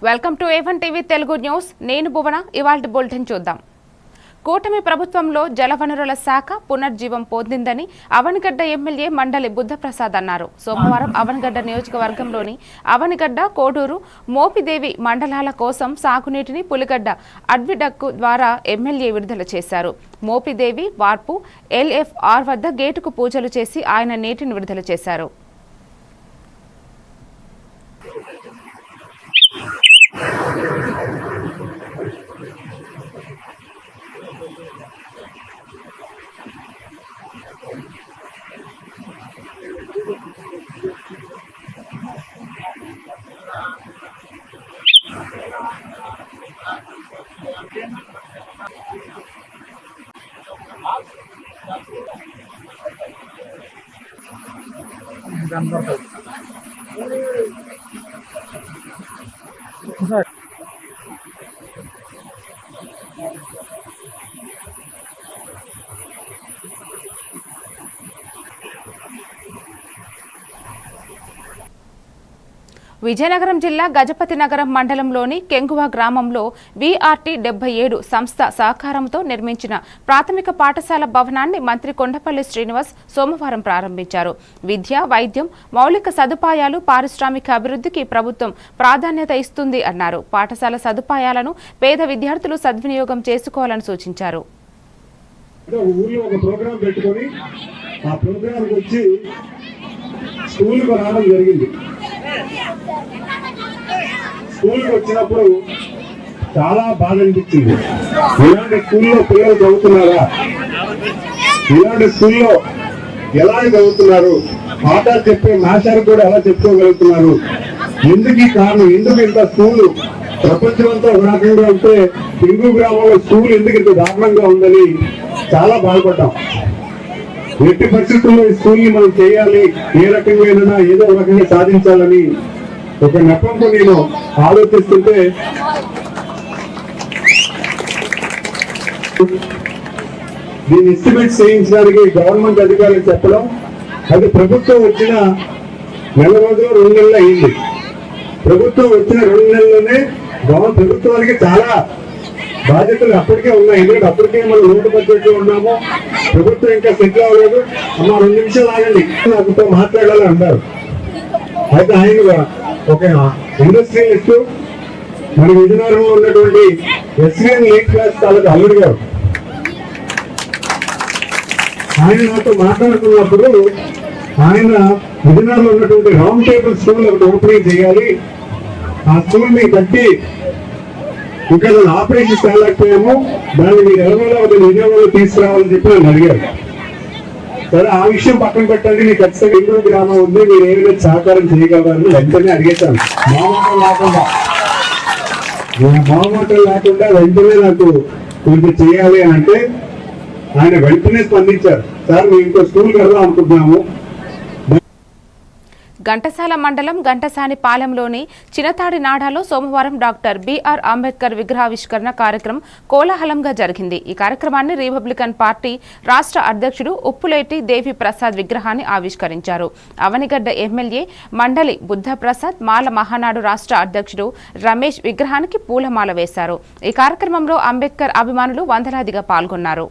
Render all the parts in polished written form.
Welcome to A1 TV Telugu news. నేను భువన. ఇవాల్టి bulletin చూద్దాం. కూటమి ప్రభుత్వంలో జలవనరుల శాఖ పునర్జీవం పొందిందని అవనిగడ్డ ఎమ్మెల్యే మండలి బుద్ధప్రసాద్ అన్నారు. సోమవారం అవనిగడ్డ నియోజకవర్గంలోని అవనిగడ్డ, కోడూరు, మోపిదేవి మండలాల కోసం సాగునీటిని పులిగడ్డ అడ్విడక్కు ద్వారా ఎమ్మెల్యే విడుదల చేశారు. మోపిదేవి, వార్పు, LFR వద్ద గేటుకు పూజలు చేసి ఆయన నీటిని విడుదల చేశారు. విజయనగరం జిల్లా గజపతి నగరం మండలంలోని కెంగువ గ్రామంలో VRT 77 సంస్థ సహకారంతో నిర్మించిన ప్రాథమిక పాఠశాల భవనాన్ని మంత్రి కొండపల్లి శ్రీనివాస్ సోమవారం ప్రారంభించారు. విద్య, వైద్యం, మౌలిక సదుపాయాలు, పారిశ్రామిక అభివృద్ధికి ప్రభుత్వం ప్రాధాన్యత ఇస్తుంది అన్నారు. పాఠశాల సదుపాయాలను పేద విద్యార్థులు సద్వినియోగం చేసుకోవాలని సూచించారు. స్కూల్కి వచ్చినప్పుడు చాలా బాధ అనిపించింది. ఇలాంటి స్కూల్లో పిల్లలు చదువుతున్నారా, ఇలాంటి స్కూల్లో ఎలా చదువుతున్నారు, పాఠాలు చెప్పే మాస్టర్ కూడా ఎలా చెప్పుకోగలుగుతున్నారు, ఎందుకు ఈ కారణం, ఎందుకు ఇంత స్కూల్ ప్రపంచమంతా ఒక రకంగా ఉంటే పింగు గ్రామంలో స్కూల్ ఎందుకు ఇంత దారుణంగా ఉందని చాలా బాధపడ్డాం. ఎట్టి పరిస్థితుల్లో ఈ స్కూల్ని మనం చేయాలి, ఏ రకంగా ఏదో ఒక రకంగా సాధించాలని ఒక నెపంతో నేను ఆలోచిస్తుంటే దీన్ని ఎస్టిమేట్ చేయించడానికి గవర్నమెంట్ అధికారులు చెప్పడం, అది ప్రభుత్వం వచ్చిన నెల రోజులు 2 నెలలు అయింది. ప్రభుత్వం వచ్చిన 2 నెలల్లోనే ప్రభుత్వానికి చాలా బాధ్యతలు అప్పటికే ఉన్నాయి. ఎందుకంటే అప్పటికే మనం లోటు బడ్జెట్ లో ఉన్నాము, ప్రభుత్వం ఇంకా సెటిల్ అవ్వలేదు. అమ్మ 2 నిమిషాలు ఆగండి, నాకుతో మాట్లాడాలని అంటారు. అయితే ఆయన ఒక ఇండస్ట్రియలిస్ట్, మన విజయనగరంలో ఉన్నటువంటి SVN ఎయిత్ క్లాస్ తాలూకు అల్లుడు గారు, ఆయన నాతో మాట్లాడుతున్నప్పుడు ఆయన విజయనగరంలో ఉన్నటువంటి రౌండ్ టేబుల్ స్కూల్ ఒకటి ఓపెనింగ్ చేయాలి, ఆ స్కూల్ ని కట్టి ఇక్కడ ఆపరేషన్ చేయలేకపోయాము, దాన్ని మీరు ఎలాగోలా ఒక విజయవాడలో తీసుకురావాలని చెప్పి నన్ను అడిగారు. సరే, ఆ విషయం పక్కన పెట్టండి, నీకు ఖచ్చితంగా ఇంకో గ్రామం ఉంది, మీరు ఏమైనా సహకారం చేయగలరని వెంటనే అడిగేశాను. మామూలు లేకుండా వెంటనే నాకు కొంచెం చేయాలి అని అంటే ఆయన వెంటనే స్పందించారు. సార్, మేము ఇంకో స్కూల్ కడదాం అనుకుంటున్నాము. ఘంటసాల మండలం ఘంటసానిపాలెంలోని చినతాడి నాడాలో సోమవారం డాక్టర్ BR అంబేద్కర్ విగ్రహావిష్కరణ కార్యక్రమం కోలాహలంగా జరిగింది. ఈ కార్యక్రమాన్ని రిపబ్లికన్ పార్టీ రాష్ట్ర అధ్యక్షుడు ఉప్పులేటి దేవి ప్రసాద్ విగ్రహాన్ని ఆవిష్కరించారు. అవనిగడ్డ ఎమ్మెల్యే మండలి బుద్ధప్రసాద్, మాల మహానాడు రాష్ట్ర అధ్యక్షుడు రమేష్ విగ్రహానికి పూలమాల వేశారు. ఈ కార్యక్రమంలో అంబేద్కర్ అభిమానులు వందలాదిగా పాల్గొన్నారు.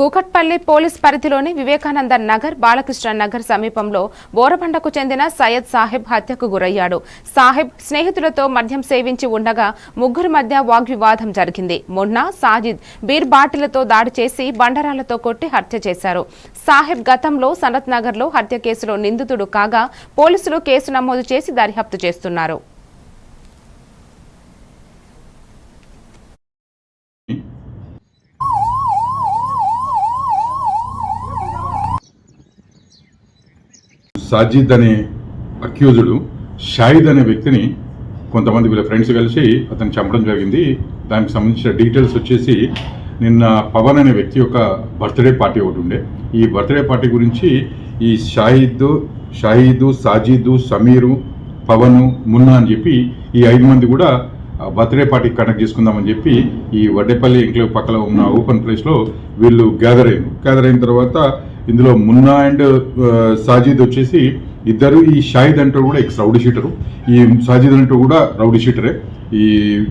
కూకట్పల్లి పోలీస్ పరిధిలోని వివేకానంద నగర్ బాలకృష్ణ నగర్ సమీపంలో బోరబండకు చెందిన సయ్యద్ సాహెబ్ హత్యకు గురయ్యాడు. సాహెబ్ స్నేహితులతో మద్యం సేవించి ఉండగా ముగ్గురి మధ్య వాగ్వివాదం జరిగింది. మున్నా, సాజిద్ బీర్ బాటిలతో దాడి చేసి బండరాలతో కొట్టి హత్య చేశారు. సాహెబ్ గతంలో సనత్ నగర్లో హత్య కేసులో నిందితుడు కాగా పోలీసులు కేసు నమోదు చేసి దర్యాప్తు చేస్తున్నారు. సాజిద్ అనే అక్యూజుడు షాహిద్ అనే వ్యక్తిని కొంతమంది వీళ్ళ ఫ్రెండ్స్ కలిసి అతను చంపడం జరిగింది. దానికి సంబంధించిన డీటెయిల్స్ వచ్చేసి నిన్న పవన్ అనే వ్యక్తి యొక్క బర్త్డే పార్టీ ఒకటి ఉండే. ఈ బర్త్డే పార్టీ గురించి ఈ షాహిద్, సాజిద్, సమీరు, పవన్, మున్నా అని చెప్పి ఈ 5 మంది కూడా బర్త్డే పార్టీ కండక్ట్ చేసుకుందామని చెప్పి ఈ వడ్డేపల్లి ఎంక్లేవ్ పక్కన ఉన్న ఓపెన్ ప్లేస్లో వీళ్ళు గ్యాదర్ అయిన తర్వాత ఇందులో మున్నా అండ్ సాజిద్ వచ్చేసి ఇద్దరు, ఈ షాహిద్ అంటూ కూడా ఎక్స్ రౌడీ షీటరు, ఈ సాజిద్ అంటూ కూడా రౌడీ షీటరే.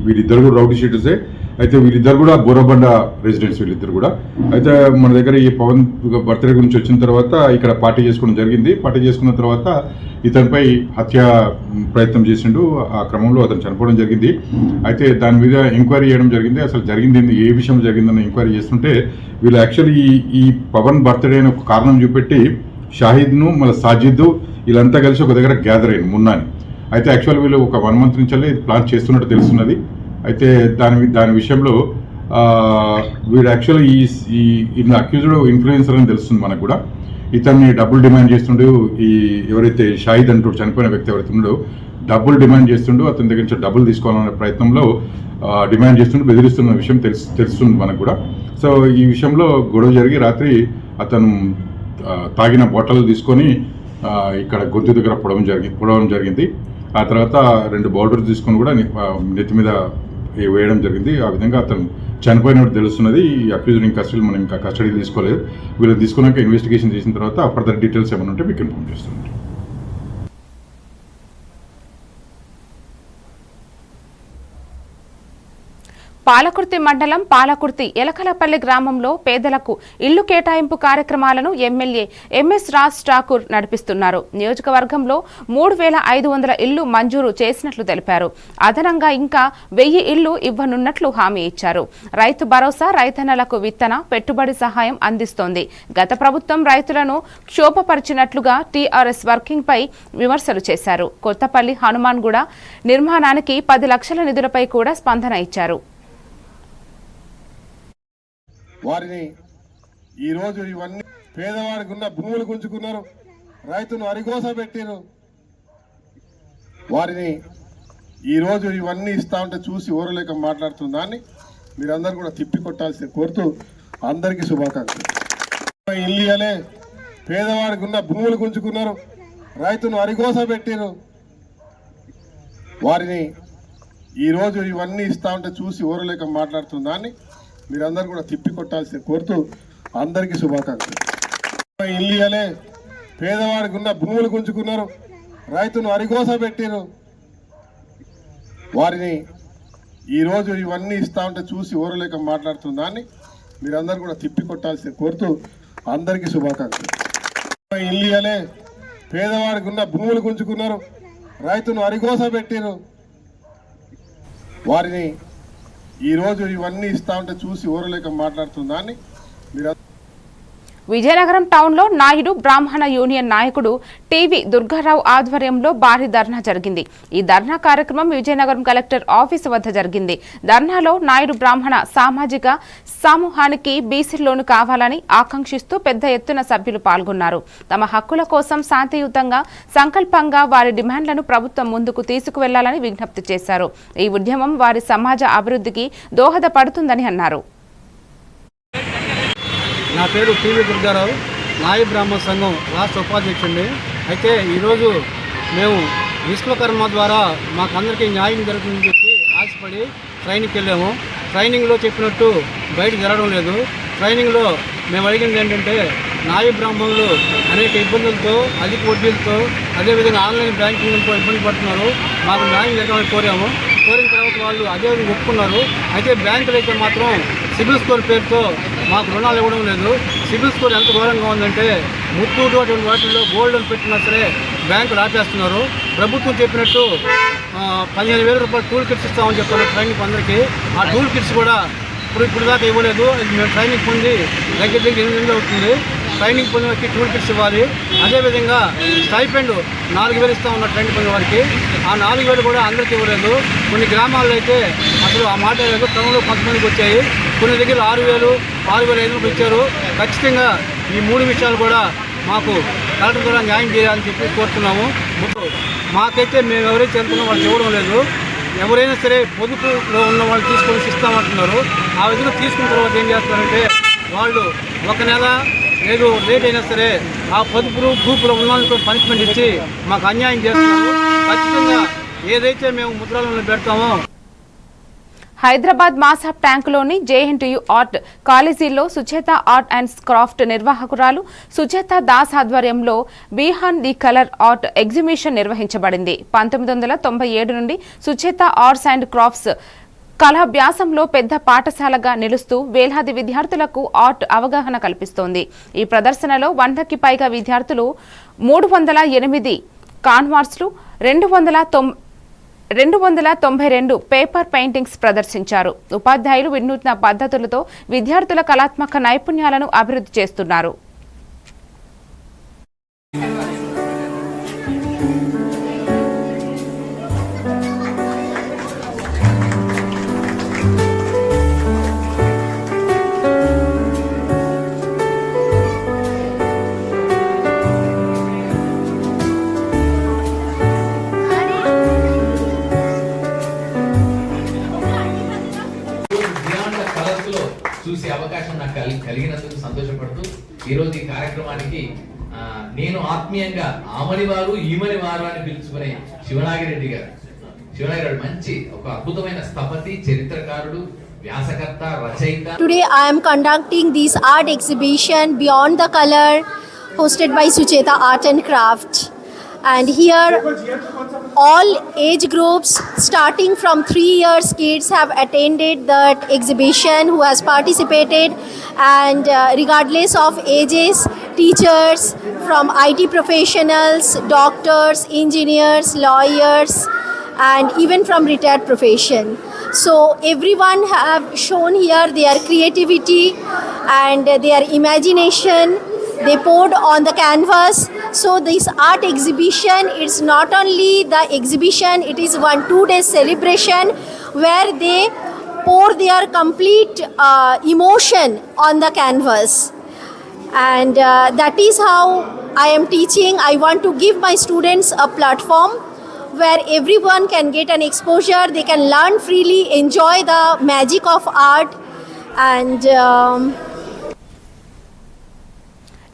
వీళ్ళిద్దరు కూడా రౌడీ షీటర్సే. అయితే వీళ్ళిద్దరు కూడా బోరబండ రెసిడెంట్స్ వీళ్ళిద్దరు కూడా. అయితే మన దగ్గర ఈ పవన్ బర్త్డే గురించి వచ్చిన తర్వాత ఇక్కడ పార్టీ చేసుకోవడం జరిగింది. పార్టీ చేసుకున్న తర్వాత ఇతనిపై హత్య ప్రయత్నం చేసిండు. ఆ క్రమంలో అతను చనిపోవడం జరిగింది. అయితే దాని మీద ఎంక్వైరీ చేయడం జరిగింది. అసలు జరిగింది ఏ విషయం జరిగిందని ఎంక్వైరీ చేస్తుంటే వీళ్ళు యాక్చువల్లీ ఈ పవన్ బర్త్డే అని ఒక కారణం చూపెట్టి షాహిద్ను మళ్ళీ సాజిద్ వీళ్ళంతా కలిసి ఒక దగ్గర గ్యాదర్ అయ్యింది మున్నాని. అయితే యాక్చువల్ వీళ్ళు ఒక 1 month నుంచి ప్లాన్ చేస్తున్నట్టు తెలుస్తున్నది. అయితే దాని విషయంలో వీడు యాక్చువల్గా ఈ అక్యూజ్డ్ ఇన్ఫ్లుయెన్సర్ అని తెలుస్తుంది మనకు కూడా. ఇతన్ని డబ్బులు డిమాండ్ చేస్తుండే, ఎవరైతే షాహిద్ అంటూ చనిపోయిన వ్యక్తి ఎవరైతే ఉన్నాడో డబ్బులు డిమాండ్ చేస్తుండో అతని దగ్గర నుంచి డబ్బులు తీసుకోవాలనే ప్రయత్నంలో డిమాండ్ చేస్తుండే, బెదిరిస్తున్న విషయం తెలుస్తుంది మనకు కూడా. సో ఈ విషయంలో గొడవ జరిగి రాత్రి అతను తాగిన బాటలు తీసుకొని ఇక్కడ గొంతు దగ్గర పొడవడం జరిగింది. ఆ తర్వాత 2 బౌల్డర్స్ తీసుకొని కూడా నెత్తి మీద వేయడం జరిగింది. ఆ విధంగా అతను చనిపోయినట్టు తెలుస్తున్నది. ఈ అక్యూజ్డ్ మనం ఇంకా కస్టడీ తీసుకోలేదు. వీళ్ళని తీసుకున్నాక ఇన్వెస్టిగేషన్ చేసిన తర్వాత ఫర్దర్ డీటెయిల్స్ ఏమైనా ఉంటే మీకు ఇన్ఫార్మ్ చేస్తుంది. పాలకుర్తి మండలం పాలకుర్తి ఎలకలపల్లి గ్రామంలో పేదలకు ఇల్లు కేటాయింపు కార్యక్రమాలను ఎమ్మెల్యే ఎంఎస్ రాజ్ ఠాకూర్ నడిపిస్తున్నారు. నియోజకవర్గంలో 3500 ఇళ్లు మంజూరు చేసినట్లు తెలిపారు. అదనంగా ఇంకా 1000 ఇళ్లు ఇవ్వనున్నట్లు హామీ ఇచ్చారు. రైతు భరోసా, రైతన్నలకు విత్తన, పెట్టుబడి సహాయం అందిస్తోంది. గత ప్రభుత్వం రైతులను క్షోభపరిచినట్లుగా టీఆర్ఎస్ వర్కింగ్ పై విమర్శలు చేశారు. కొత్తపల్లి హనుమాన్గూడ నిర్మాణానికి 10 లక్షల నిధులపై కూడా స్పందన ఇచ్చారు. వారిని ఈరోజు ఇవన్నీ పేదవాడికి ఉన్న భూములు గుంజుకున్నారు, రైతును అరిగోస పెట్టారు. వారిని ఈరోజు ఇవన్నీ ఇస్తా ఉంటే చూసి ఓరలేక మాట్లాడుతున్న దాన్ని మీరందరూ కూడా తిప్పి కొట్టాల్సి కోరుతూ అందరికీ శుభాకాంక్షలు. ఇల్లు ఇయ్యలే, పేదవాడికి ఉన్న భూములు గుంజుకున్నారు, రైతును అరిగోస పెట్టారు. వారిని ఈరోజు ఇవన్నీ ఇస్తా ఉంటే చూసి ఓరలేక మాట్లాడుతున్న దాన్ని మీరందరూ కూడా తిప్పి కొట్టాల్సి కోరుతూ అందరికీ శుభాకాంక్షలు. ఇల్లు ఇయ్యలే, పేదవాడికి ఉన్న భూములు గుంజుకున్నారు, రైతును అరిగోస పెట్టారు. వారిని ఈరోజు ఇవన్నీ ఇస్తా ఉంటే చూసి ఓరలేక మాట్లాడుతున్న దాన్ని మీరందరూ కూడా తిప్పి కొట్టాల్సి కోరుతూ అందరికీ శుభాకాంక్షలు. ఇల్లు ఇయ్యలే, పేదవాడికి ఉన్న భూములు గుంజుకున్నారు, రైతును అరిగోస పెట్టారు. వారిని ఈరోజు ఇవన్నీ ఇస్తా ఉంటే చూసి ఓరలేక మాట్లాడుతున్న దాన్ని మీరు. విజయనగరం టౌన్లో నాయుడు బ్రాహ్మణ యూనియన్ నాయకుడు టీవీ దుర్గారావు ఆధ్వర్యంలో భారీ ధర్నా జరిగింది. ఈ ధర్నా కార్యక్రమం విజయనగరం కలెక్టర్ ఆఫీసు వద్ద జరిగింది. ధర్నాలో నాయుడు బ్రాహ్మణ సామాజిక సమూహానికి బీసీ లోను కావాలని ఆకాంక్షిస్తూ పెద్ద ఎత్తున సభ్యులు పాల్గొన్నారు. తమ హక్కుల కోసం శాంతియుతంగా సంకల్పంగా వారి డిమాండ్లను ప్రభుత్వం ముందుకు తీసుకువెళ్లాలని విజ్ఞప్తి చేశారు. ఈ ఉద్యమం వారి సమాజ అభివృద్ధికి దోహదపడుతుందని అన్నారు. నా పేరు టీవీ దుర్గారావు, నాయ బ్రాహ్మణ సంఘం రాష్ట్ర ఉపాధ్యక్షుడిని. అయితే ఈరోజు మేము విశ్వకర్మ ద్వారా మాకందరికీ న్యాయం జరుగుతుందని చెప్పి ఆశపడి ట్రైనింగ్కి వెళ్ళాము. ట్రైనింగ్లో చెప్పినట్టు బయట జరగడం లేదు. ట్రైనింగ్లో మేము అడిగింది ఏంటంటే నాయ బ్రాహ్మణులు అనేక ఇబ్బందులతో, అధిక వడ్డీలతో, అదేవిధంగా ఆన్లైన్ బ్యాంకింగ్తో ఇబ్బంది పడుతున్నారు. మాకు న్యాయం జరగాలని కోరాము. కోరిన తర్వాత వాళ్ళు అదే ఒప్పుకున్నారు. అయితే బ్యాంకులు అయితే మాత్రం సిబిల్ స్కోర్ పేరుతో మాకు రుణాలు ఇవ్వడం లేదు. సిబిల్ స్కోర్ ఎంత ఘోరంగా ఉందంటే ముత్తూటు అటువంటి వాటిల్లో గోల్డ్ లోన్ పెట్టినా సరే బ్యాంకులు ఆపేస్తున్నారు. ప్రభుత్వం చెప్పినట్టు 15,000 రూపాయలు టూల్ కిట్స్ ఇస్తామని చెప్పారు ట్రైనింగ్ అందరికీ. ఆ టూల్ కిట్స్ కూడా ఇప్పుడు దాకా ఇవ్వలేదు. మేము ట్రైనింగ్ పొంది దగ్గర 8 నెలలు అవుతుంది. ట్రైనింగ్ పొందిన వారికి టూల్ కిట్స్ ఇవ్వాలి. అదేవిధంగా స్టైపెండ్ 4,000 ఇస్తా ఉన్న ట్రైనింగ్ పొందిన వారికి. ఆ 4,000 కూడా అందరికీ ఇవ్వలేదు. కొన్ని గ్రామాల్లో అయితే అసలు ఆ మాట లేదు. క్రమంలో కొంతమందికి వచ్చాయి. కొన్ని దగ్గర 6,000, 6,500 ఇచ్చారు. ఖచ్చితంగా ఈ 3 విషయాలు కూడా మాకు కలెక్టర్ ద్వారా న్యాయం చేయాలని చెప్పి కోరుతున్నాము. మాకైతే మేము ఎవరైతే చదువుకున్నా వాళ్ళు ఇవ్వడం లేదు. ఎవరైనా సరే పొదుపులో ఉన్న వాళ్ళు తీసుకొని ఇస్తామంటున్నారు. ఆ విధంగా తీసుకున్న తర్వాత ఏం చేస్తారంటే వాళ్ళు 1 నెల లేదు లేట్ అయినా సరే ఆ పొదుపులు గ్రూపులో ఉన్న వాళ్ళకి పనిష్మెంట్ ఇచ్చి మాకు అన్యాయం చేస్తున్నారు. ఖచ్చితంగా ఏదైతే మేము ముద్రలను పెడతామో. హైదరాబాద్ మాసాబ్ ట్యాంకులోని జేఎన్టీయూ ఆర్ట్ కాలేజీలో సుచేత ఆర్ట్ అండ్ క్రాఫ్ట్ నిర్వాహకురాలు సుచేత దాస్ ఆధ్వర్యంలో Bihan the colour art exhibition నిర్వహించబడింది. 1997 నుండి సుచేత ఆర్ట్స్ అండ్ క్రాఫ్ట్స్ కళాభ్యాసంలో పెద్ద పాఠశాలగా నిలుస్తూ వేలాది విద్యార్థులకు ఆర్ట్ అవగాహన కల్పిస్తోంది. ఈ ప్రదర్శనలో 100కి పైగా విద్యార్థులు 308 కాన్వాస్లు 292 పేపర్ పెయింటింగ్స్ ప్రదర్శించారు. ఉపాధ్యాయులు వినూత్న పద్ధతులతో విద్యార్థుల కళాత్మక నైపుణ్యాలను అభివృద్ధి చేస్తున్నారు. చూసే అవకాశం నాకు కలిగినందుకు సంతోషపడుతూ ఈరోజు ఈ కార్యక్రమానికి నేను ఆత్మీయంగా ఆమని వారు ఈమని వారు అని పిలుచుకునే శివనాగిరెడ్డి గారు మంచి ఒక అద్భుతమైన స్థపతి, చరిత్రకారుడు, వ్యాసకర్త, రచయిత. Today I am conducting this art exhibition Beyond the Color hosted by Sucheta Art and Craft. And here all age groups starting from 3 years kids have attended that exhibition who has participated, and regardless of ages, teachers from IT professionals, doctors, engineers, lawyers, and even from retired profession. So everyone have shown here their creativity and their imagination. They poured on the canvas. So this art exhibition, it's not only the exhibition, it is 1-2 day celebration where they pour their complete emotion on the canvas. And that is how I am teaching. I want to give my students a platform where everyone can get an exposure, they can learn freely, enjoy the magic of art. And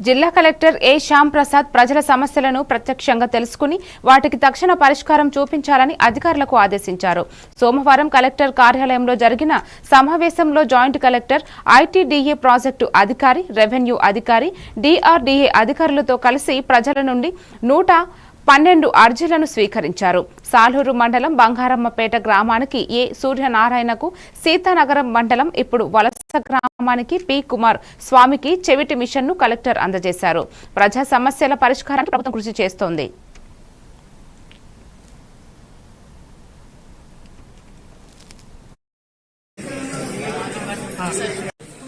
జిల్లా collector ఏ శ్యామ్ ప్రసాద్ ప్రజల సమస్యలను ప్రత్యక్షంగా తెలుసుకుని వాటికి తక్షణ పరిష్కారం చూపించాలని అధికారులకు ఆదేశించారు. సోమవారం కలెక్టర్ కార్యాలయంలో జరిగిన సమావేశంలో జాయింట్ కలెక్టర్, ఐటీడీఏ ప్రాజెక్టు అధికారి, రెవెన్యూ అధికారి, డిఆర్డీఏ అధికారులతో కలిసి ప్రజల నుండి 112 అర్జీలను స్వీకరించారు. సాలూరు మండలం బంగారమ్మపేట గ్రామానికి ఏ సూర్యనారాయణకు, సీతానగరం మండలం ఇప్పుడు వలస గ్రామానికి పి కుమార్ స్వామికి చెవిటి మిషన్ను కలెక్టర్ అందజేశారు. ప్రజా సమస్యల పరిష్కారానికి ప్రభుత్వం కృషి చేస్తోంది. సార్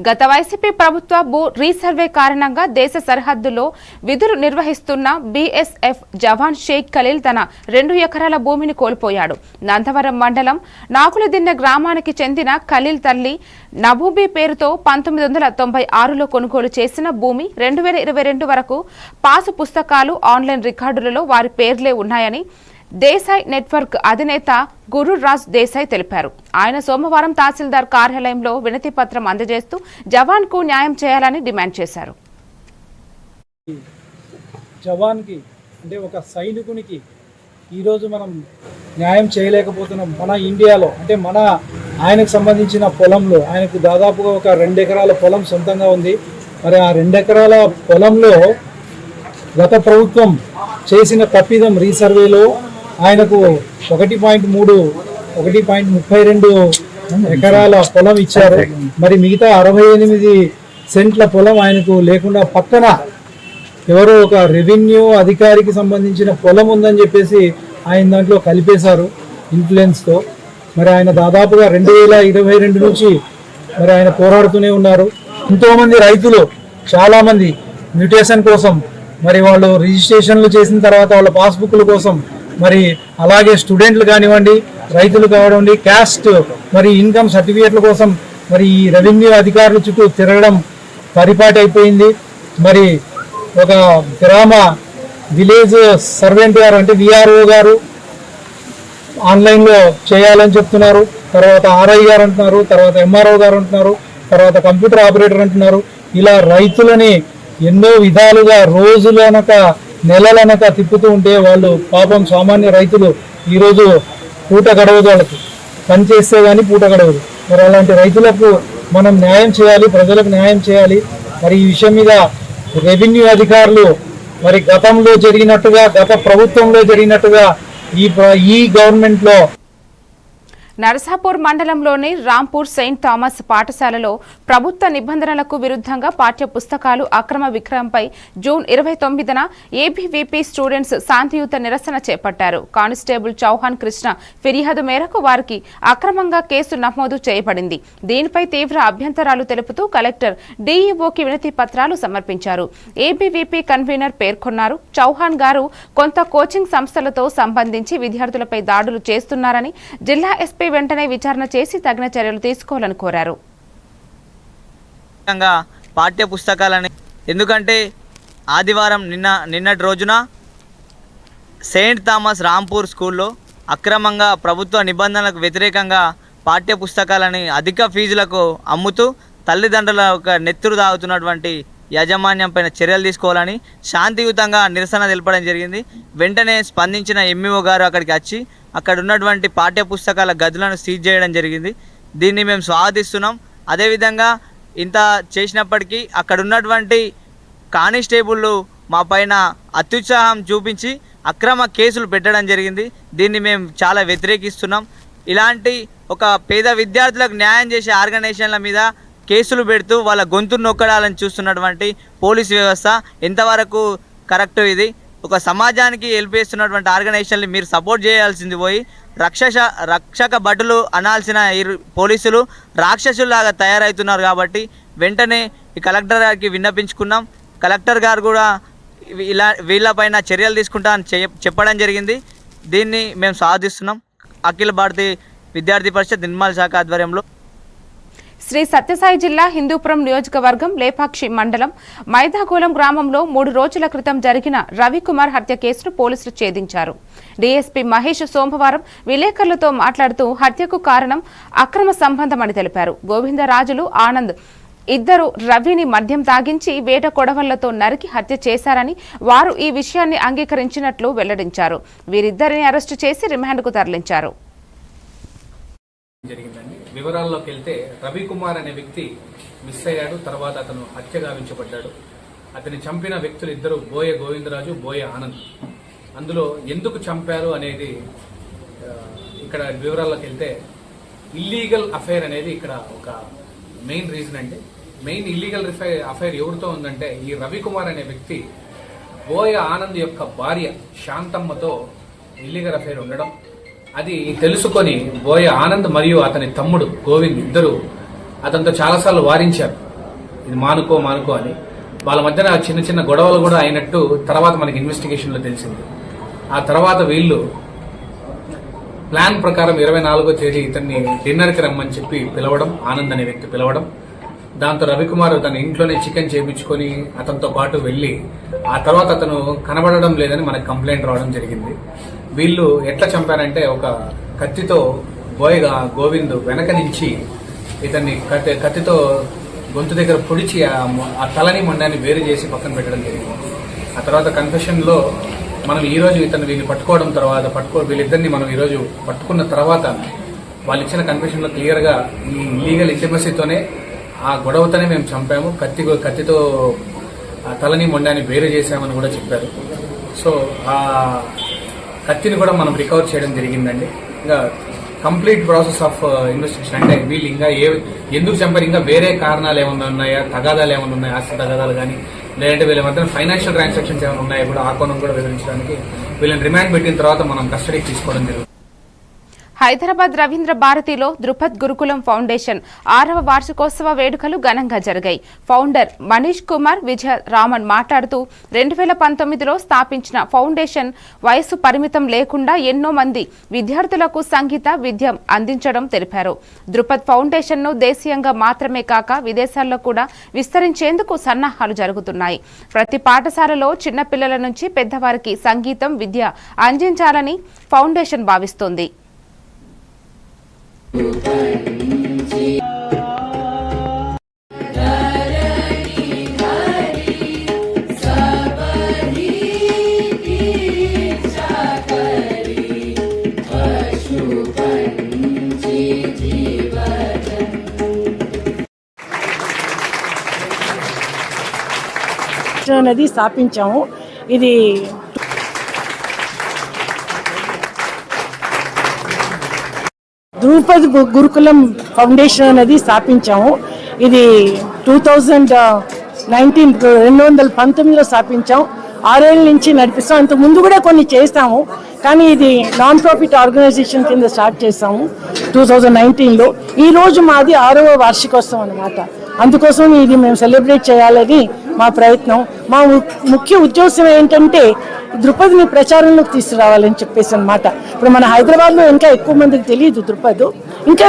గత వైసీపీ ప్రభుత్వ భూ రీసర్వే కారణంగా దేశ సరిహద్దులో విధులు నిర్వహిస్తున్న బీఎస్ఎఫ్ జవాన్ షేక్ ఖలీల్ తన 2 ఎకరాల భూమిని కోల్పోయాడు. నందవరం మండలం నాకులదిన్నె గ్రామానికి చెందిన ఖలీల్ తల్లి నబూబీ పేరుతో 1996లో కొనుగోలు చేసిన భూమి 2022 వరకు పాసు పుస్తకాలు, ఆన్లైన్ రికార్డులలో వారి పేర్లే ఉన్నాయని దేశాయ్ నెట్వర్క్ అధినేత గురురాజ్ దేశాయ్ తెలిపారు. ఆయన సోమవారం తహసీల్దార్ కార్యాలయంలో వినతి పత్రం అందజేస్తూ జవాన్కు న్యాయం చేయాలని డిమాండ్ చేశారు. జవాన్కి అంటే ఒక సైనికునికి ఈరోజు మనం న్యాయం చేయలేకపోతున్నాం. మన ఇండియాలో అంటే మన ఆయనకు సంబంధించిన పొలంలో ఆయనకు దాదాపుగా ఒక 2 ఎకరాల పొలం సొంతంగా ఉంది. మరి ఆ 2 ఎకరాల పొలంలో గత ప్రభుత్వం చేసిన తప్పిదం రీసర్వేలో ఆయనకు 1.32 ఎకరాల పొలం ఇచ్చారు. మరి మిగతా 68 సెంట్ల పొలం ఆయనకు లేకుండా పక్కన ఎవరో ఒక రెవెన్యూ అధికారికి సంబంధించిన పొలం ఉందని చెప్పేసి ఆయన దాంట్లో కలిపేశారు ఇన్ఫ్లుయెన్స్తో. మరి ఆయన దాదాపుగా 2022 నుంచి మరి ఆయన పోరాడుతూనే ఉన్నారు. ఎంతోమంది రైతులు చాలామంది మ్యూటేషన్ కోసం మరి వాళ్ళు రిజిస్ట్రేషన్లు చేసిన తర్వాత వాళ్ళ పాస్బుక్ల కోసం మరి అలాగే స్టూడెంట్లు కానివ్వండి, రైతులు కానివ్వండి, క్యాస్ట్ మరి ఇన్కమ్ సర్టిఫికేట్ల కోసం మరి ఈ రెవెన్యూ అధికారుల చుట్టూ తిరగడం పరిపాటి అయిపోయింది. మరి ఒక గ్రామ విలేజ్ సర్వెంట్ గారు అంటే విఆర్ఓ గారు ఆన్లైన్లో చేయాలని చెప్తున్నారు, తర్వాత ఆర్ఐ గారు అంటున్నారు, తర్వాత ఎంఆర్ఓ గారు అంటున్నారు, తర్వాత కంప్యూటర్ ఆపరేటర్ అంటున్నారు. ఇలా రైతులని ఎన్నో విధాలుగా రోజులనక నెలలనక తిప్పుతూ ఉంటే వాళ్ళు పాపం సామాన్య రైతులు ఈరోజు పూట గడవదు, వాళ్ళకి పని చేస్తే కానీ పూట గడవదు. మరి అలాంటి రైతులకు మనం న్యాయం చేయాలి, ప్రజలకు న్యాయం చేయాలి. మరి ఈ విషయం మీద రెవెన్యూ అధికారులు మరి గతంలో జరిగినట్టుగా గత ప్రభుత్వంలో జరిగినట్టుగా ఈ గవర్నమెంట్లో నరసాపూర్ మండలంలోని రాంపూర్ సెయింట్ థామస్ పాఠశాలలో ప్రభుత్వ నిబంధనలకు విరుద్ధంగా పాఠ్య పుస్తకాలు అక్రమ విక్రయంపై జూన్ 29న ఏబీవీపీ స్టూడెంట్స్ శాంతియుత నిరసన చేపట్టారు. కానిస్టేబుల్ చౌహాన్ కృష్ణ ఫిర్యాదు మేరకు వారికి అక్రమంగా కేసు నమోదు చేయబడింది. దీనిపై తీవ్ర అభ్యంతరాలు తెలుపుతూ కలెక్టర్ డీఈఓకి వినతి పత్రాలు సమర్పించారు. ఏబీవీపీ కన్వీనర్ పేర్కొన్నారు, చౌహాన్ గారు కొంత కోచింగ్ సంస్థలతో సంబంధించి విద్యార్థులపై దాడులు చేస్తున్నారని జిల్లా ఎస్పీ వెంటనే విచారణ చేసి తగిన చర్యలు తీసుకోవాలని కోరారు. పాఠ్య పుస్తకాలని ఎందుకంటే ఆదివారం నిన్నటి రోజున సెయింట్ థామస్ రాంపూర్ స్కూల్లో అక్రమంగా ప్రభుత్వ నిబంధనలకు వ్యతిరేకంగా పాఠ్య పుస్తకాలని అధిక ఫీజులకు అమ్ముతూ తల్లిదండ్రుల నెత్తురు తాగుతున్నటువంటి యాజమాన్యం పైన చర్యలు తీసుకోవాలని శాంతియుతంగా నిరసన తెలపడం జరిగింది. వెంటనే స్పందించిన ఎంఈఓ గారు అక్కడికి వచ్చి అక్కడ ఉన్నటువంటి పాఠ్య పుస్తకాల గదులను సీజ్ చేయడం జరిగింది. దీన్ని మేము స్వాగతిస్తున్నాం. అదేవిధంగా ఇంత చేసినప్పటికీ అక్కడ ఉన్నటువంటి కానిస్టేబుళ్ళు మా పైన అత్యుత్సాహం చూపించి అక్రమ కేసులు పెట్టడం జరిగింది. దీన్ని మేము చాలా వ్యతిరేకిస్తున్నాం. ఇలాంటి ఒక పేద విద్యార్థులకు న్యాయం చేసే ఆర్గనైజేషన్ల మీద కేసులు పెడుతూ వాళ్ళ గొంతును నొక్కడాలని చూస్తున్నటువంటి పోలీసు వ్యవస్థ ఎంతవరకు కరెక్ట్? ఇది ఒక సమాజానికి హెల్ప్ చేస్తున్నటువంటి ఆర్గనైజేషన్ని మీరు సపోర్ట్ చేయాల్సింది పోయి రక్షక భటులు అనాల్సిన పోలీసులు రాక్షసుల్లాగా తయారవుతున్నారు. కాబట్టి వెంటనే ఈ కలెక్టర్ గారికి విన్నపించుకున్నాం. కలెక్టర్ గారు కూడా వీళ్ళపైన చర్యలు తీసుకుంటా అని చెప్పడం జరిగింది. దీన్ని మేము స్వాగతిస్తున్నాం. అఖిల భారతీయ విద్యార్థి పరిషత్ నిర్మల్ శాఖ ఆధ్వర్యంలో శ్రీ సత్యసాయి జిల్లా హిందూపురం నియోజకవర్గం లేపాక్షి మండలం మైదాగూలం గ్రామంలో 3 రోజుల క్రితం జరిగిన రవికుమార్ హత్య కేసును పోలీసులు ఛేదించారు. డీఎస్పీ మహేష్ సోమవారం విలేకరులతో మాట్లాడుతూ హత్యకు కారణం అక్రమ సంబంధమని తెలిపారు. గోవిందరాజులు, ఆనంద్ ఇద్దరు రవిని మద్యం తాగించి వేట కొడవళ్లతో నరికి హత్య చేశారని, వారు ఈ విషయాన్ని అంగీకరించినట్లు వెల్లడించారు. వీరిద్దరిని అరెస్టు చేసి రిమాండ్కు తరలించారు. వివరాల్లోకి వెళ్తే రవికుమార్ అనే వ్యక్తి మిస్ అయ్యాడు. తర్వాత అతను హత్య గావించబడ్డాడు. అతన్ని చంపిన వ్యక్తులు ఇద్దరు బోయ గోవిందరాజు, బోయ ఆనంద్. అందులో ఎందుకు చంపారు అనేది ఇక్కడ వివరాల్లోకి వెళ్తే ఇల్లీగల్ అఫైర్ అనేది ఇక్కడ ఒక మెయిన్ రీజన్ అండి. మెయిన్ ఇల్లీగల్ అఫైర్ ఎవరితో ఉందంటే ఈ రవికుమార్ అనే వ్యక్తి బోయ ఆనంద్ యొక్క భార్య శాంతమ్మతో ఇల్లీగల్ అఫైర్ ఉండడం, అది తెలుసుకొని బోయ ఆనంద్ మరియు అతని తమ్ముడు గోవింద్ ఇద్దరు అతనితో చాలాసార్లు వారించారు, ఇది మానుకో అని. వాళ్ళ మధ్యన చిన్న చిన్న గొడవలు కూడా అయినట్టు తర్వాత మనకి ఇన్వెస్టిగేషన్లో తెలిసింది. ఆ తర్వాత వీళ్ళు ప్లాన్ ప్రకారం 24వ తేదీ ఇతన్ని డిన్నర్కి రమ్మని చెప్పి పిలవడం, ఆనంద్ అనే వ్యక్తి పిలవడం. దాంతో రవికుమార్ తన ఇంట్లోనే చికెన్ చేయించుకొని అతనితో పాటు వెళ్లి ఆ తర్వాత అతను కనబడడం లేదని మనకు కంప్లైంట్ రావడం జరిగింది. వీళ్ళు ఎట్లా చంపారంటే ఒక కత్తితో బోయగా గోవింద్ వెనక నుంచి ఇతన్ని కత్తితో గొంతు దగ్గర పొడిచి ఆ తలని మొండాన్ని వేరు చేసి పక్కన పెట్టడం జరిగింది. ఆ తర్వాత కన్ఫెషన్లో మనం ఈరోజు వీళ్ళని పట్టుకోవడం తర్వాత వీళ్ళిద్దరిని మనం ఈరోజు పట్టుకున్న తర్వాత వాళ్ళు ఇచ్చిన కన్ఫెషన్లో క్లియర్గా ఈ ఇల్లీగల్ ఇంటిమసీతోనే ఆ గొడవతోనే మేము చంపాము, కత్తితో ఆ తలని మొండాన్ని వేరు చేశామని కూడా చెప్పారు. సో ఆ కత్తిని కూడా మనం రికవర్ చేయడం జరిగిందండి. ఇంకా కంప్లీట్ ప్రాసెస్ ఆఫ్ ఇన్వెస్టిగేషన్ అంటే వీళ్ళు ఇంకా ఎందుకు చంపారు, ఇంకా వేరే కారణాలు ఏమైనా ఉన్నాయా, తగాదాలు ఏమైనా ఉన్నాయా, ఆస్తి తగాదాలు కానీ, లేదంటే వీళ్ళ మధ్య ఫైనాన్షియల్ ట్రాన్సాక్షన్స్ ఏమైనా ఉన్నాయా కూడా ఆ కోణం కూడా వివరించడానికి వీళ్ళని రిమాండ్ పెట్టిన తర్వాత మనం కస్టడీకి తీసుకోవడం జరుగుతుంది. హైదరాబాద్ రవీంద్ర భారతిలో ద్రుపద్ గురుకులం ఫౌండేషన్ 6వ వార్షికోత్సవ వేడుకలు ఘనంగా జరిగాయి. ఫౌండర్ మనీష్ కుమార్ విజయ రామన్ మాట్లాడుతూ 2019లో స్థాపించిన ఫౌండేషన్ వయసు పరిమితం లేకుండా ఎన్నో మంది విద్యార్థులకు సంగీత విద్య అందించడం తెలిపారు. ద్రుపద్ ఫౌండేషన్ ను దేశీయంగా మాత్రమే కాక విదేశాల్లో కూడా విస్తరించేందుకు సన్నాహాలు జరుగుతున్నాయి. ప్రతి పాఠశాలలో చిన్నపిల్లల నుంచి పెద్దవారికి సంగీతం విద్య అందించాలని ఫౌండేషన్ భావిస్తోంది. అనేది స్థాపించాము. ఇది ద్రుపద్ గురుకులం ఫౌండేషన్ అనేది స్థాపించాము. ఇది 2019లో స్థాపించాం. 6 ఏళ్ళ నుంచి నడిపిస్తాం. అంత ముందు కూడా కొన్ని చేస్తాము, కానీ ఇది నాన్ ప్రాఫిట్ ఆర్గనైజేషన్ కింద స్టార్ట్ చేస్తాము 2019లో. ఈరోజు మాది 6వ వార్షికోత్సవం అన్నమాట. అందుకోసం ఇది మేము సెలబ్రేట్ చేయాలని మా ప్రయత్నం. మా ముఖ్య ఉద్దేశం ఏంటంటే ద్రుపద్ని ప్రచారంలోకి తీసుకురావాలని చెప్పేసి అన్నమాట. ఇప్పుడు మన హైదరాబాద్లో ఇంకా ఎక్కువ మందికి తెలియదు ద్రుపద్, ఇంకా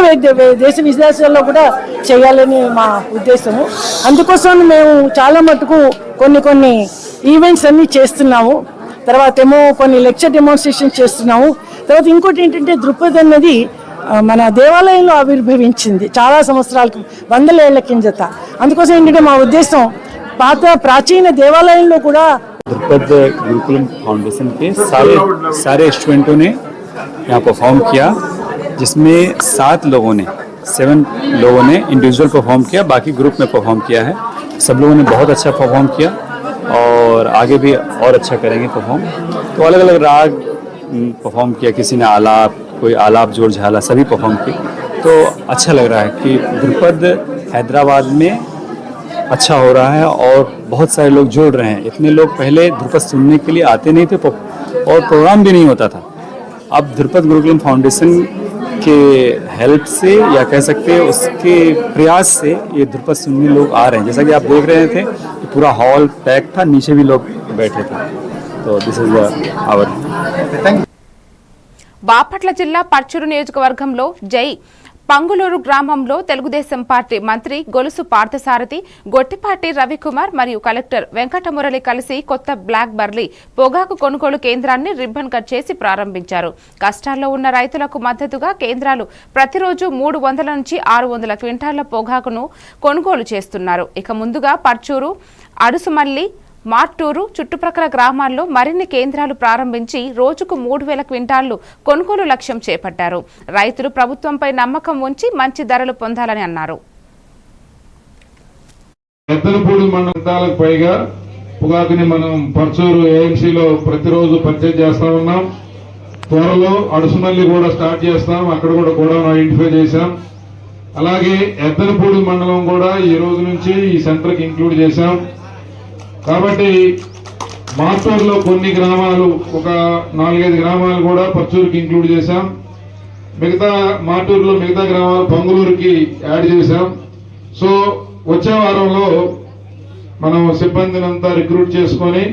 దేశ విదేశాల్లో కూడా చేయాలని మా ఉద్దేశము. అందుకోసం మేము చాలా మటుకు కొన్ని ఈవెంట్స్ అన్నీ చేస్తున్నాము. తర్వాత ఏమో కొన్ని లెక్చర్ డెమాన్స్ట్రేషన్ చేస్తున్నాము. తర్వాత ఇంకోటి ఏంటంటే ద్రుపద్ అన్నది మన దేవాలయంలో ఆవిర్భవించింది చాలా సంవత్సరాలకు, 100 ఏళ్ల కిందట. అందుకోసం ఏంటంటే మా ఉద్దేశం ప్రాచీన దేవాలయంలో కూడా द्रुपद गुरुकुलम फाउंडेशन के सारे स्टूडेंटों ने यहाँ परफॉर्म किया, जिसमें 7 लोगों ने इंडिविजुअल परफॉर्म किया, बाकी ग्रुप में परफॉर्म किया है. सब लोगों ने बहुत अच्छा परफॉर्म किया और आगे भी और अच्छा करेंगे परफॉर्म. तो अलग अलग राग परफॉर्म किया, किसी ने आलाप, कोई आलाप जोड़ झाला, सभी परफॉर्म किए. तो अच्छा लग रहा है कि द्रुपद हैदराबाद में अच्छा हो रहा है और बहुत सारे लोग जुड़ रहे हैं. इतने लोग पहले द्रुपद सुनने के लिए आते नहीं थे और प्रोग्राम भी नहीं होता था. अब द्रुपद गुरुकुलम फाउंडेशन के हेल्प से या कह सकते हैं उसके प्रयास से ये द्रुपद सुनने लोग आ रहे हैं. जैसा कि आप देख रहे थे पूरा हॉल पैक था, नीचे भी लोग बैठे थे. तो दिस इज आवर. బాపట్ల జిల్లా పర్చూరు నియోజకవర్గంలో జై పంగులూరు గ్రామంలో తెలుగుదేశం పార్టీ మంత్రి గొలుసు పార్థసారథి, గొట్టిపాటి రవికుమార్ మరియు కలెక్టర్ వెంకటమురళి కలిసి కొత్త బ్లాక్ బర్లీ పొగాకు కొనుగోలు కేంద్రాన్ని రిబ్బన్ కట్ చేసి ప్రారంభించారు. కష్టాల్లో ఉన్న రైతులకు మద్దతుగా కేంద్రాలు ప్రతిరోజు 300 నుంచి 600 క్వింటాళ్ల పొగాకును కొనుగోలు చేస్తున్నారు. ఇక ముందుగా పర్చూరు, అడుసుమల్లి, మార్టూరు చుట్టుప్రక్కల గ్రామాల్లో మరిన్ని కేంద్రాలు ప్రారంభించి రోజుకు 3,000 క్వింటాళ్లు కొనుగోలు లక్ష్యం చేపట్టారు. రైతులు ప్రభుత్వంపై నమ్మకం ఉంచి మంచి ధరలు పొందాలని అన్నారు. ఎత్తనపూడి మండలాలకు పైగా పొగాకుని మనం పర్చూరు ఏఎంసీలో ప్రతిరోజు పర్చేజ్ చేస్తా ఉన్నాం. త్వరలో అడుసుమల్లి కూడా స్టార్ట్ చేస్తాం. అక్కడ కూడా గోడౌన్ ఐడెంటిఫై చేశాం. అలాగే ఎత్తనపూడి మండలం కూడా ఈ రోజు నుంచి ఈ సెంటర్కి ఇంక్లూడ్ చేశాం. కాబట్టి మార్టూరులో కొన్ని గ్రామాలు, ఒక 4-5 గ్రామాలు కూడా పర్చూరుకి ఇంక్లూడ్ చేశాం. మిగతా మార్టూరులో మిగతా గ్రామాలు పొంగలూరుకి యాడ్ చేశాం. సో వచ్చే వారంలో మనం సిబ్బందిని అంతా రిక్రూట్ చేసుకొని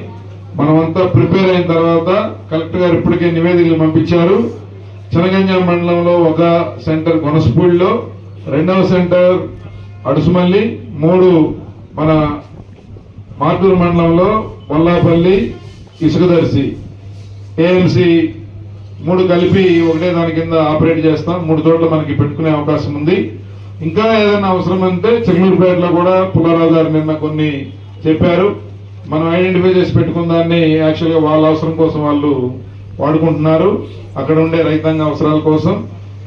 మనమంతా ప్రిపేర్ అయిన తర్వాత కలెక్టర్ గారు ఇప్పటికే నివేదికలు పంపించారు. చెనగంజాం మండలంలో ఒక సెంటర్ కొనసపూడిలో, 2వ సెంటర్ అడుసుమల్లి, 3 మన మార్టూరు మండలంలో వల్లాపల్లి, ఇసుకదర్శి, ఏఎంసీ 3 కలిపి ఒకటే దాని కింద ఆపరేట్ చేస్తాం. 3 చోట్ల మనకి పెట్టుకునే అవకాశం ఉంది. ఇంకా ఏదైనా అవసరం అంటే చిలకలూరుపేటలో కూడా పుల్లారావు గారు నిన్న కొన్ని చెప్పారు. మనం ఐడెంటిఫై చేసి పెట్టుకున్న దాన్ని యాక్చువల్గా వాళ్ళ అవసరం కోసం వాళ్ళు వాడుకుంటున్నారు, అక్కడ ఉండే రైతాంగ అవసరాల కోసం.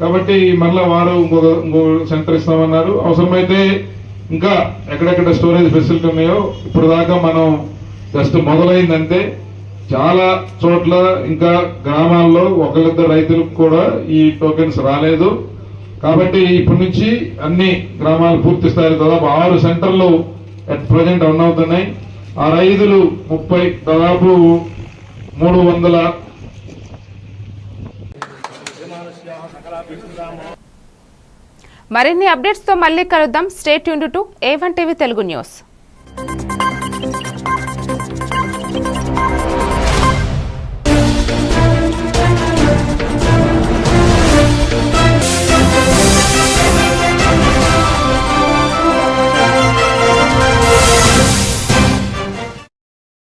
కాబట్టి మళ్ళీ వారు ఇంకో సెంటర్ ఇస్తామన్నారు. అవసరమైతే ఇంకా ఎక్కడెక్కడ స్టోరేజ్ ఫెసిలిటీ ఉన్నాయో ఇప్పుడు దాకా మనం జస్ట్ మొదలైందంటే చాలా చోట్ల ఇంకా గ్రామాల్లో ఒకళ్ళిద్దరు రైతులకు కూడా ఈ టోకెన్స్ రాలేదు. కాబట్టి ఇప్పటి నుంచి అన్ని గ్రామాలు పూర్తి స్థాయిలో దాదాపు 6 సెంటర్లు అట్ ప్రజెంట్ రన్ అవుతున్నాయి. ఆ రైతులు 30 దాదాపు 300. మరిన్ని అప్డేట్స్ తో మళ్ళీ కలుద్దాం. Stay tuned to A1 TV Telugu news.